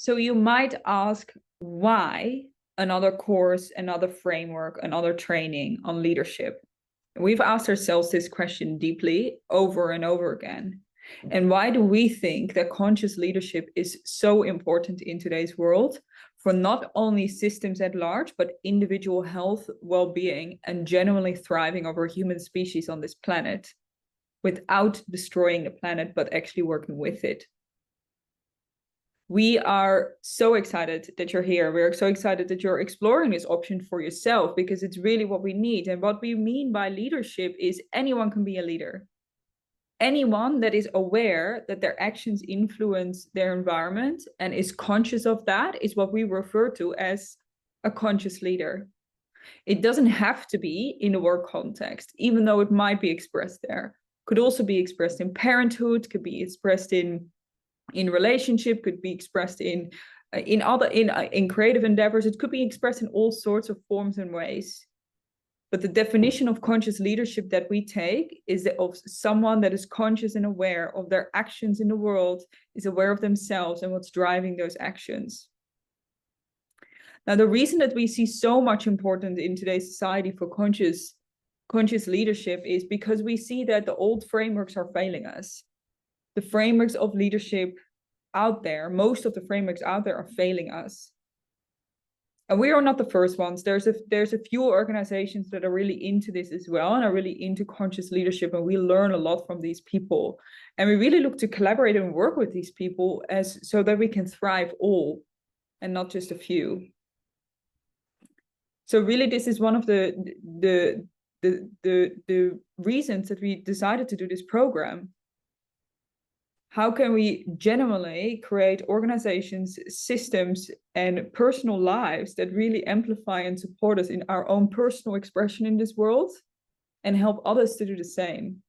So you might ask, why another course, another framework, another training on leadership? We've asked ourselves this question deeply over and over again. And why do we think that conscious leadership is so important in today's world for not only systems at large, but individual health, well-being, and genuinely thriving of our human species on this planet without destroying the planet, but actually working with it? We are so excited that you're here. We're so excited that you're exploring this option for yourself, because it's really what we need. And what we mean by leadership is anyone can be a leader. Anyone that is aware that their actions influence their environment and is conscious of that is what we refer to as a conscious leader. It doesn't have to be in a work context, even though it might be expressed there. Could also be expressed in parenthood, could be expressed in relationship, could be expressed in creative endeavors. It could be expressed in all sorts of forms and ways. But the definition of conscious leadership that we take is that of someone that is conscious and aware of their actions in the world, is aware of themselves and what's driving those actions. Now, the reason that we see so much importance in today's society for conscious leadership is because we see that the old frameworks are failing us. The frameworks of leadership out there, most of the frameworks out there are failing us. And we are not the first ones. There's a few organizations that are really into this as well and are really into conscious leadership, and we learn a lot from these people. And we really look to collaborate and work with these people so that we can thrive all and not just a few. So really, this is one of the reasons that we decided to do this program. How can we genuinely create organizations, systems, and personal lives that really amplify and support us in our own personal expression in this world and help others to do the same?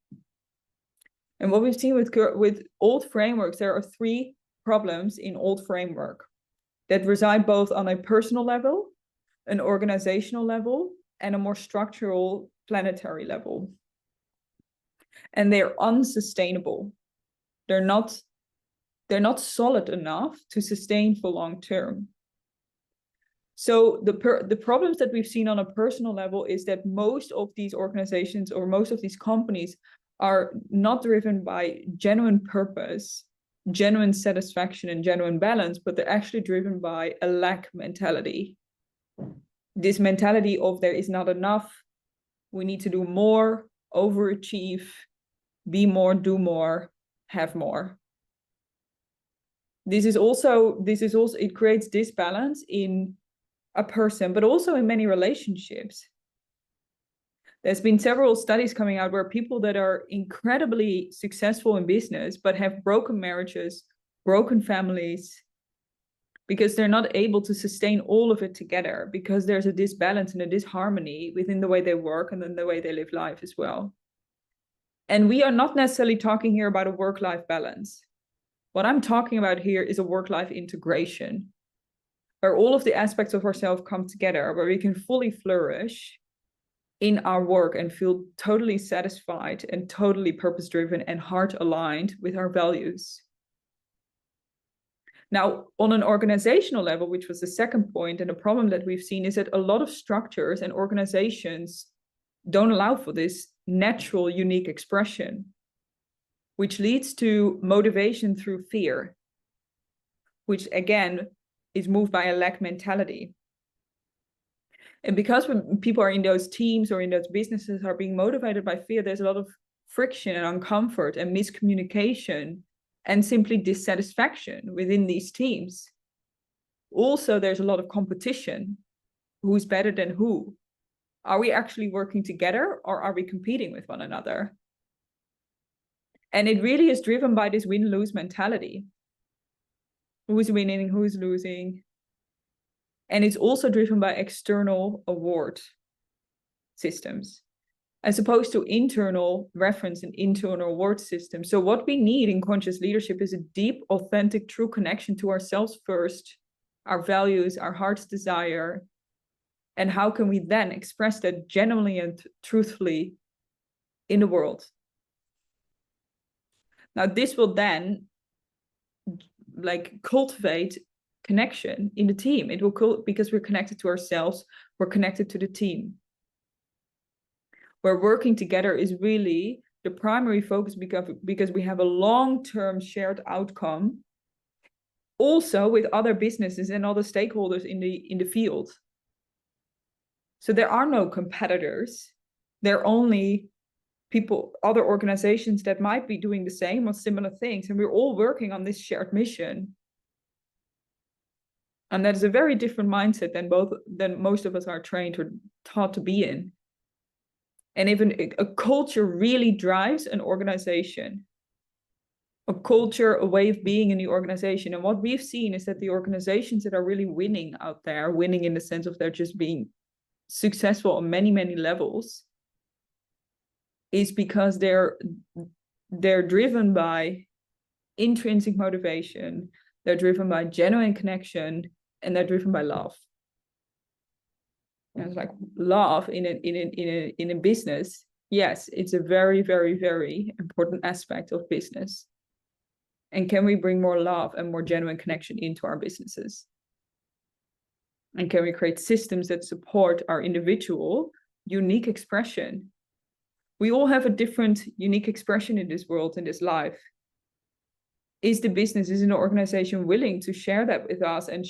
And what we've seen with old frameworks, there are 3 problems in old framework that reside both on a personal level, an organizational level, and a more structural planetary level. And they're unsustainable. They're not solid enough to sustain for long term. So the problems that we've seen on a personal level is that most of these organizations or most of these companies are not driven by genuine purpose, genuine satisfaction, and genuine balance, but they're actually driven by a lack mentality. This mentality of there is not enough, we need to do more, overachieve, be more, do more, have more. This is also it creates disbalance in a person, but also in many relationships. There's been several studies coming out where people that are incredibly successful in business but have broken marriages, broken families, because they're not able to sustain all of it together, because there's a disbalance and a disharmony within the way they work and then the way they live life as well. And we are not necessarily talking here about a work-life balance. What I'm talking about here is a work-life integration, where all of the aspects of ourselves come together, where we can fully flourish in our work and feel totally satisfied and totally purpose-driven and heart-aligned with our values. Now, on an organizational level, which was the second point, and the problem that we've seen is that a lot of structures and organizations don't allow for this natural, unique expression, which leads to motivation through fear, which again is moved by a lack mentality. And because when people are in those teams or in those businesses are being motivated by fear, there's a lot of friction and uncomfort and miscommunication and simply dissatisfaction within these teams. Also, there's a lot of competition. Who's better than who? Are we actually working together, or are we competing with one another? And it really is driven by this win-lose mentality. Who's winning, who's losing? And it's also driven by external award systems, as opposed to internal reference and internal award systems. So what we need in conscious leadership is a deep, authentic, true connection to ourselves first, our values, our heart's desire. And how can we then express that genuinely and truthfully in the world? Now, this will then cultivate connection in the team. It will because we're connected to ourselves, we're connected to the team. Where working together is really the primary focus because we have a long-term shared outcome, also with other businesses and other stakeholders in the field. So there are no competitors. There are only people, other organizations that might be doing the same or similar things, and we're all working on this shared mission. And that is a very different mindset than most of us are trained or taught to be in. And even a culture really drives an organization, a culture, a way of being in the organization. And what we've seen is that the organizations that are really winning out there, winning in the sense of they're just being successful on many, many levels, is because they're driven by intrinsic motivation, they're driven by genuine connection, and they're driven by love. And it's like love in a business. Yes, it's a very, very, very important aspect of business. And can we bring more love and more genuine connection into our businesses? And can we create systems that support our individual unique expression? We all have a different unique expression in this world, in this life. Is the business, is an organization willing to share that with us and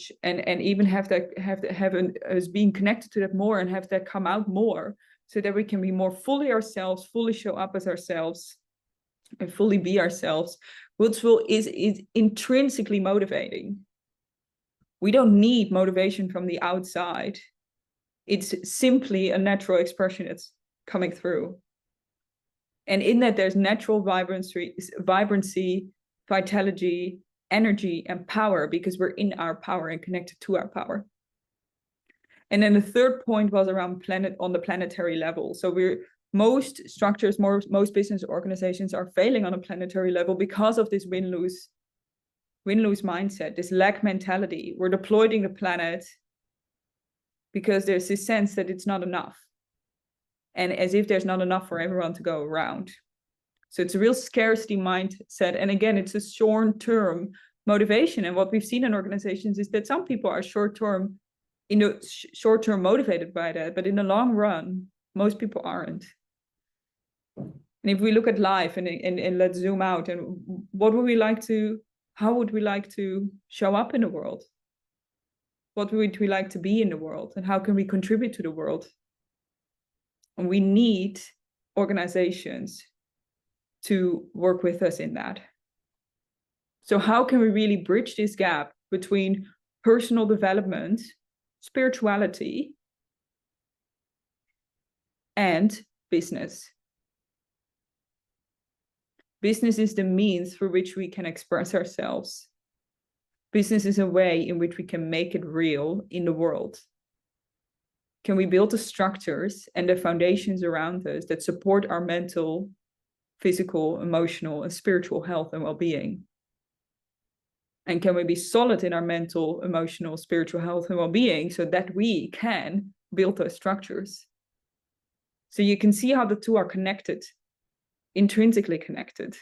even have us being connected to that more and have that come out more, so that we can be more fully ourselves, fully show up as ourselves, and fully be ourselves, which is intrinsically motivating. We don't need motivation from the outside. It's simply a natural expression that's coming through. And in that, there's natural vibrancy, vitality, energy, and power, because we're in our power and connected to our power. And then the third point was around on the planetary level. So most structures, most business organizations are failing on a planetary level because of this win-lose mindset, this lack mentality. We're deploying the planet because there's this sense that it's not enough. And as if there's not enough for everyone to go around. So it's a real scarcity mindset. And again, it's a short-term motivation. And what we've seen in organizations is that some people are short-term motivated by that, but in the long run, most people aren't. And if we look at life and let's zoom out, and how would we like to show up in the world? What would we like to be in the world? And how can we contribute to the world? And we need organizations to work with us in that. So how can we really bridge this gap between personal development, spirituality, and business? Business is the means through which we can express ourselves. Business is a way in which we can make it real in the world. Can we build the structures and the foundations around us that support our mental, physical, emotional, and spiritual health and well-being? And can we be solid in our mental, emotional, spiritual health and well-being so that we can build those structures? So you can see how the two are connected, intrinsically connected.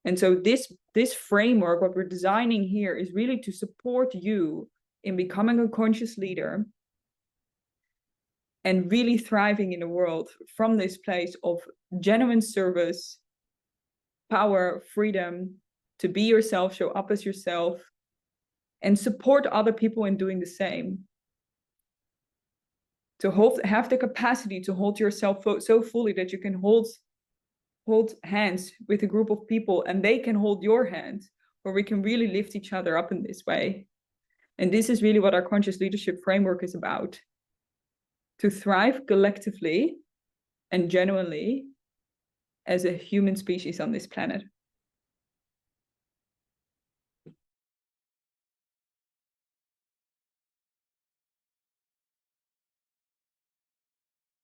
And so this framework, what we're designing here, is really to support you in becoming a conscious leader and really thriving in the world from this place of genuine service, power, freedom, to be yourself, show up as yourself, and support other people in doing the same. To have the capacity to hold yourself so fully that you can hold hands with a group of people and they can hold your hand, where we can really lift each other up in this way. And this is really what our conscious leadership framework is about. To thrive collectively and genuinely as a human species on this planet.